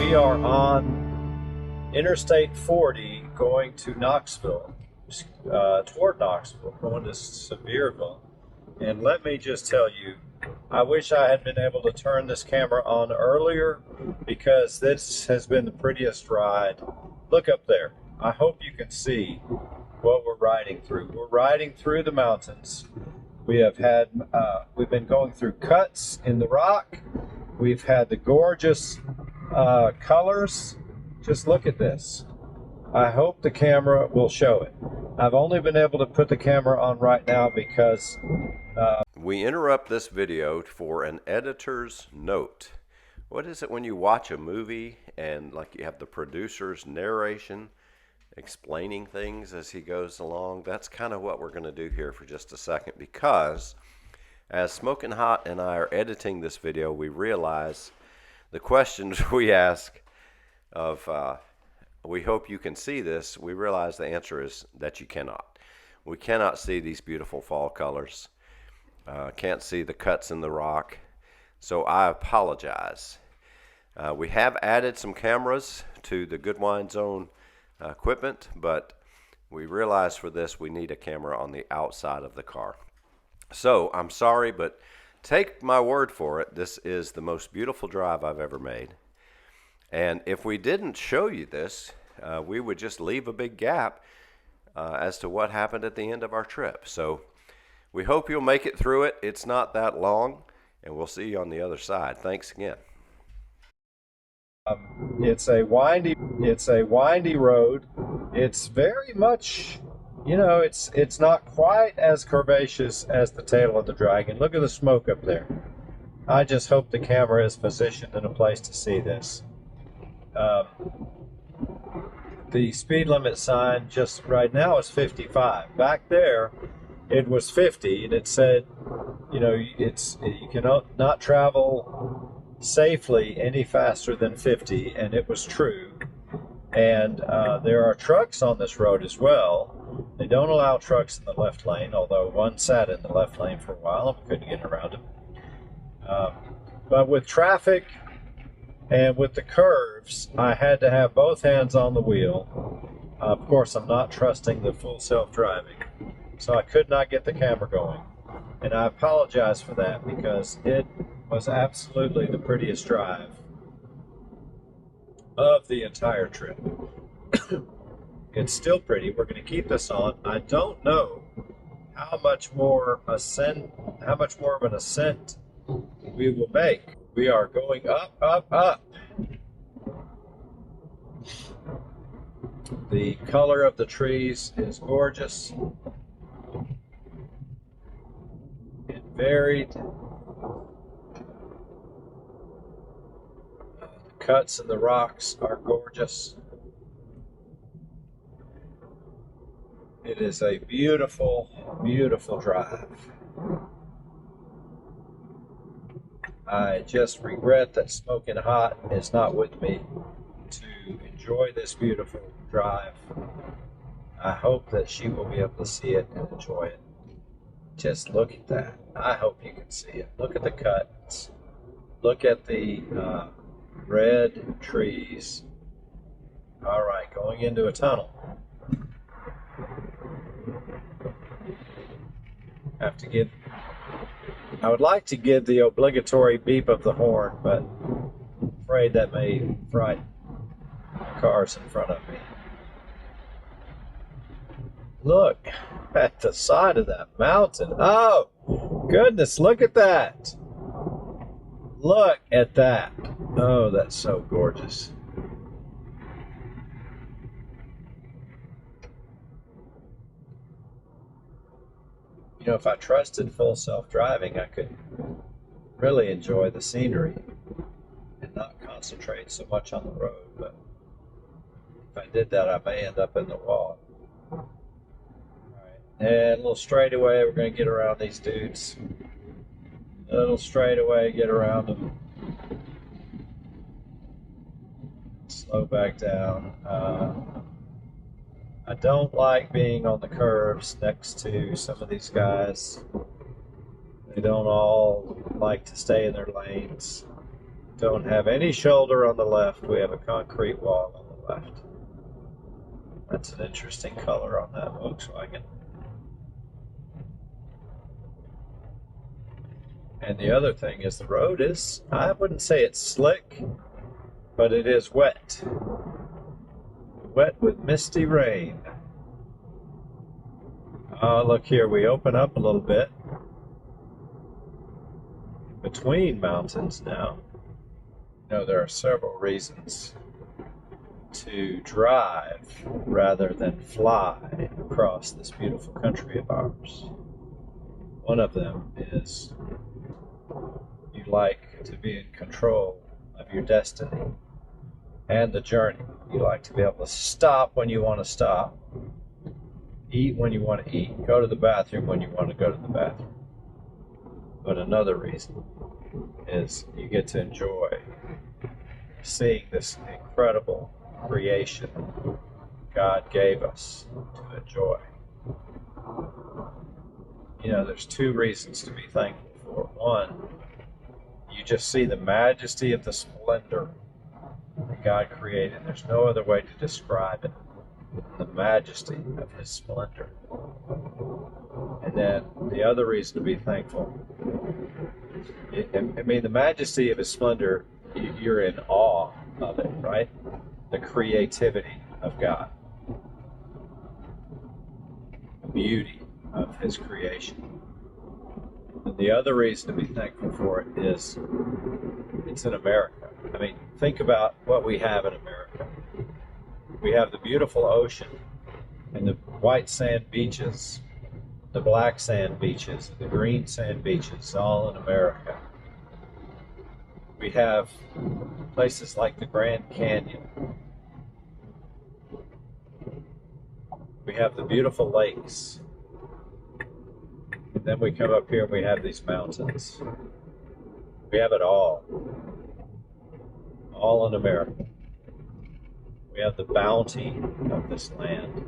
We are on Interstate 40 going to Knoxville, toward Knoxville, going to Sevierville. And let me just tell you, I wish I had been able to turn this camera on earlier because this has been the prettiest ride. Look up there. I hope you can see what we're riding through. We're riding through the mountains. We've been going through cuts in the rock. We've had the gorgeous colors. Just look at this. I hope the camera will show it. I've only been able to put the camera on right now because we interrupt this video for an editor's note. What is it when you watch a movie and like you have the producer's narration explaining things as he goes along? That's kind of what we're going to do here for just a second, because as Smoking Hot and I are editing this video, we realize the questions we ask of we hope you can see this. We realize the answer is that you cannot. We cannot see these beautiful fall colors. Can't see the cuts in the rock. So I apologize. We have added some cameras to the Good Wine Zone equipment, but we realize for this we need a camera on the outside of the car. So I'm sorry, but take my word for it. This is the most beautiful drive I've ever made. And if we didn't show you this, we would just leave a big gap as to what happened at the end of our trip. So we hope you'll make it through it. It's not that long, and we'll see you on the other side. Thanks again. It's a windy road. It's very much, it's not quite as curvaceous as the tail of the dragon. Look at the smoke up there. I just hope the camera is positioned in a place to see this. The speed limit sign just right now is 55. Back there, it was 50, and it said, you cannot not travel safely any faster than 50, and it was true. And there are trucks on this road as well. They don't allow trucks in the left lane, although one sat in the left lane for a while and we couldn't get around him. But with traffic and with the curves, I had to have both hands on the wheel. Of course, I'm not trusting the full self-driving, so I could not get the camera going. And I apologize for that because it was absolutely the prettiest drive of the entire trip. It's still pretty. We're going to keep this on. I don't know how much more of an ascent we will make. We are going up, up, up. The color of the trees is gorgeous and varied. The cuts in the rocks are gorgeous. It is a beautiful, beautiful drive. I just regret that Smoking Hot is not with me to enjoy this beautiful drive. I hope that she will be able to see it and enjoy it. Just look at that. I hope you can see it. Look at the cuts. Look at the red trees. All right, going into a tunnel. I would like to give the obligatory beep of the horn, but I'm afraid that may frighten the cars in front of me. Look at the side of that mountain. Oh, goodness, look at that. Look at that. Oh, that's so gorgeous. If I trusted full self-driving, I could really enjoy the scenery and not concentrate so much on the road. But if I did that, I may end up in the wall. All right, and a little straightaway, we're going to get around these dudes. A little straightaway, get around them. Slow back down. I don't like being on the curves next to some of these guys. They don't all like to stay in their lanes. Don't have any shoulder on the left. We have a concrete wall on the left. That's an interesting color on that Volkswagen. And the other thing is the road is, I wouldn't say it's slick, but it is wet. Wet with misty rain. Look here, we open up a little bit. Between mountains now. You know, there are several reasons to drive rather than fly across this beautiful country of ours. One of them is you like to be in control of your destiny and the journey. You like to be able to stop when you want to stop, eat when you want to eat, go to the bathroom when you want to go to the bathroom. But another reason is you get to enjoy seeing this incredible creation God gave us to enjoy. You know, there's two reasons to be thankful for. One, you just see the majesty of the splendor that God created. There's no other way to describe it. The majesty of His splendor. And then the other reason to be thankful, I mean, the majesty of His splendor, you're in awe of it, right? The creativity of God. The beauty of His creation. And the other reason to be thankful for it is it's in America. I mean, think about what we have in America. We have the beautiful ocean and the white sand beaches, the black sand beaches, the green sand beaches, all in America. We have places like the Grand Canyon. We have the beautiful lakes. And then we come up here and we have these mountains. We have it all in America. We have the bounty of this land.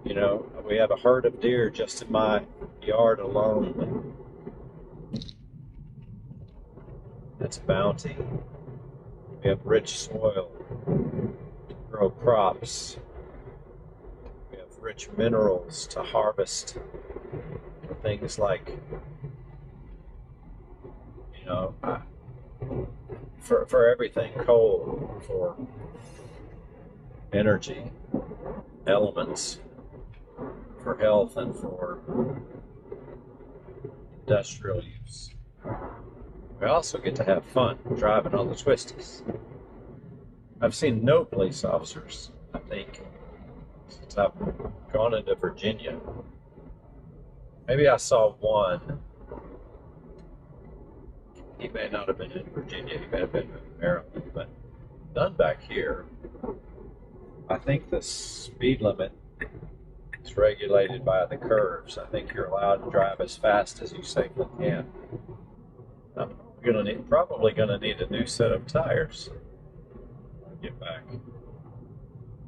You know, we have a herd of deer just in my yard alone. That's bounty. We have rich soil to grow crops. We have rich minerals to harvest for things like, you know, for everything, coal, for energy, elements, for health, and for industrial use. We also get to have fun driving on the twisties. I've seen no police officers, I think, since I've gone into Virginia. Maybe I saw one. He may not have been in Virginia, he may have been in Maryland, but none back here. I think the speed limit is regulated by the curves. I think you're allowed to drive as fast as you safely can. I'm probably gonna need a new set of tires. I'll get back.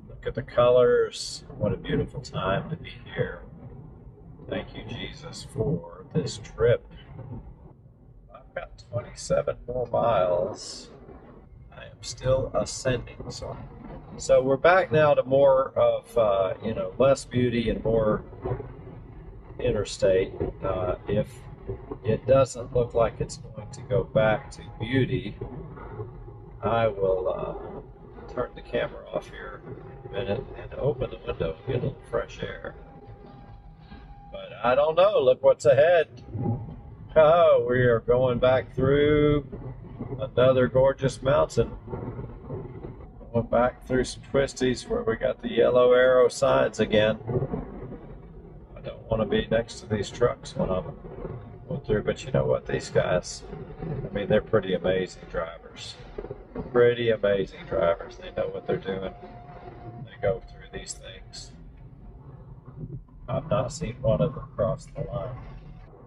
Look at the colors. What a beautiful time to be here. Thank you, Jesus, for this trip. I've got 27 more miles. I am still ascending. So we're back now to more of, less beauty and more interstate. If it doesn't look like it's going to go back to beauty, I will turn the camera off here a minute and open the window and get a little fresh air. But I don't know. Look what's ahead. Oh, we are going back through another gorgeous mountain. Going back through some twisties where we got the yellow arrow signs again. I don't want to be next to these trucks when I'm going through, but you know what, these guys, I mean, they're pretty amazing drivers. Pretty amazing drivers. They know what they're doing. They go through these things. I've not seen one of them cross the line.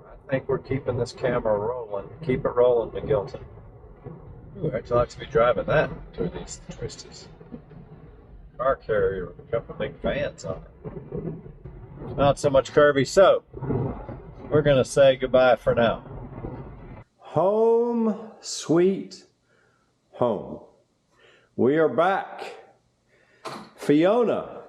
I think we're keeping this camera rolling. Keep it rolling, McGilton. Ooh, I'd like to be driving that through these twisties. Car carrier with a couple big fans on it. Not so much curvy, so we're going to say goodbye for now. Home sweet home. We are back. Fiona.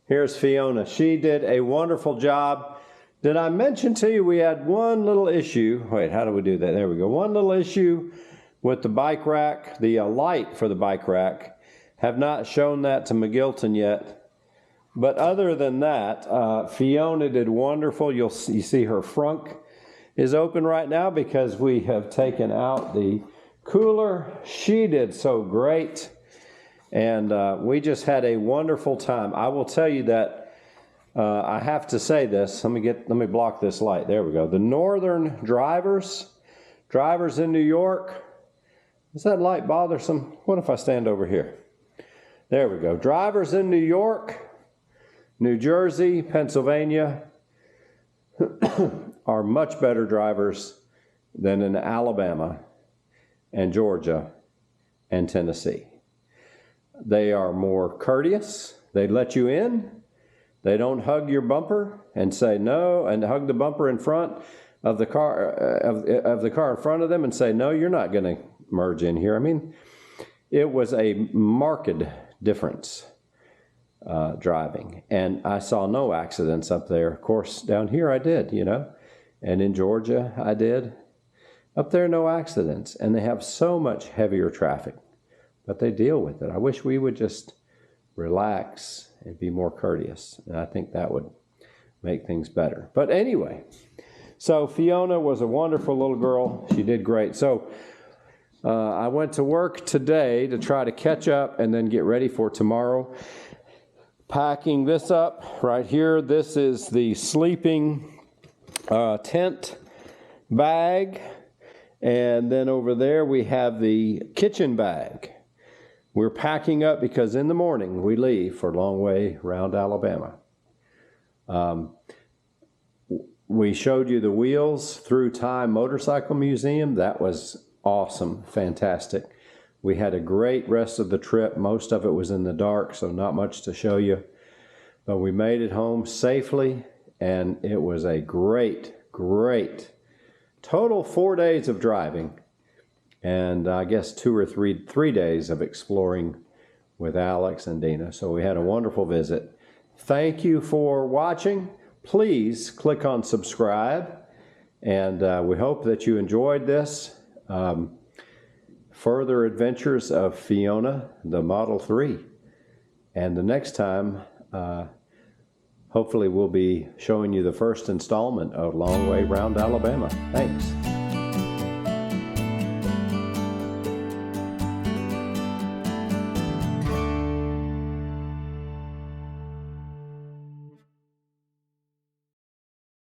Here's Fiona. She did a wonderful job. Did I mention to you we had one little issue? Wait, how do we do that? There we go. One little issue with the bike rack, the light for the bike rack. Have not shown that to McGilton yet. But other than that, Fiona did wonderful. You see her frunk is open right now because we have taken out the cooler. She did so great. And we just had a wonderful time. I will tell you that I have to say this. Let me block this light. There we go. The northern drivers in New York. Is that light bothersome? What if I stand over here? There we go. Drivers in New York, New Jersey, Pennsylvania are much better drivers than in Alabama and Georgia and Tennessee. They are more courteous. They let you in. They don't hug your bumper and say no, and hug the bumper in front of the car of the car in front of them and say no, you're not going to merge in here. I mean, it was a marked difference driving, and I saw no accidents up there. Of course, down here I did, and in Georgia I did. Up there, no accidents, and they have so much heavier traffic, but they deal with it. I wish we would just relax and be more courteous, and I think that would make things better. But anyway, so Fiona was a wonderful little girl. She did great. So I went to work today to try to catch up and then get ready for tomorrow. Packing this up right here. This is the sleeping tent bag. And then over there we have the kitchen bag. We're packing up because in the morning we leave for a long way around Alabama. We showed you the Wheels Through Time Motorcycle Museum. That was awesome, fantastic. We had a great rest of the trip. Most of it was in the dark, so not much to show you. But we made it home safely, and it was a great total 4 days of driving. And I guess 2 or 3 days of exploring with Alex and Dina. So we had a wonderful visit. Thank you for watching. Please click on subscribe. And we hope that you enjoyed this. Further adventures of Fiona, the Model 3. And the next time, hopefully we'll be showing you the first installment of Long Way Round Alabama. Thanks.